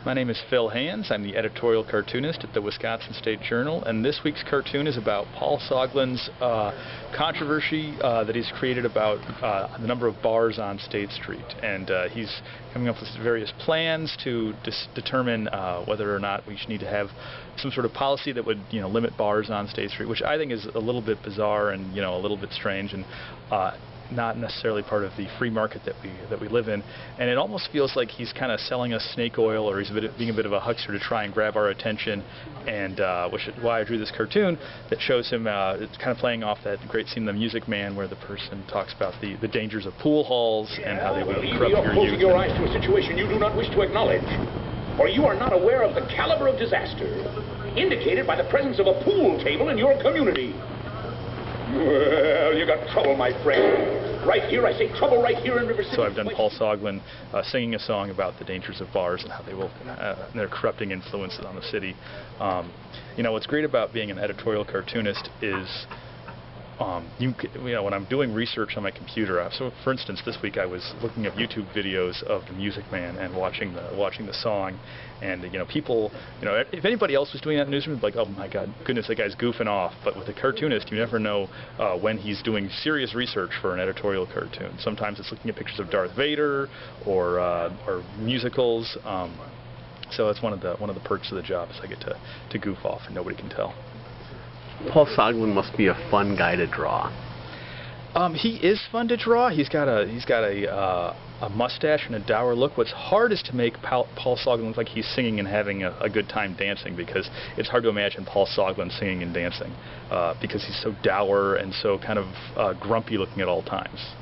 My name is Phil Hands. I'm the editorial cartoonist at the Wisconsin State Journal, and this week's cartoon is about Paul Soglin's controversy that he's created about the number of bars on State Street. And he's coming up with various plans to determine whether or not we should need to have some sort of policy that would, limit bars on State Street, which I think is a little bit bizarre and, a little bit strange, and not necessarily part of the free market that we live in. And it almost feels like he's kind of selling us snake oil, or he's being a bit of a huckster to try and grab our attention, and which is why I drew this cartoon that shows him it's kind of playing off that great scene in The Music Man where the person talks about the dangers of pool halls and how they would corrupt your youth. Closing your eyes to a situation you do not wish to acknowledge, or you are not aware of the caliber of disaster indicated by the presence of a pool table in your community. Well, you got trouble, my friend. Right here, I say trouble right here in River City. So I've done Paul Soglin singing a song about the dangers of bars and how they will, their corrupting influences on the city. What's great about being an editorial cartoonist is when I'm doing research on my computer, so for instance, this week I was looking up YouTube videos of The Music Man and watching the song, and people, if anybody else was doing that in the newsroom, like, oh my God, goodness, that guy's goofing off. But with a cartoonist, you never know when he's doing serious research for an editorial cartoon. Sometimes it's looking at pictures of Darth Vader or musicals. So it's one of the perks of the job is I get to goof off and nobody can tell. Paul Soglin must be a fun guy to draw. He is fun to draw. He's got a mustache and a dour look. What's hard is to make Paul Soglin look like he's singing and having a good time dancing, because it's hard to imagine Paul Soglin singing and dancing because he's so dour and so kind of grumpy looking at all times.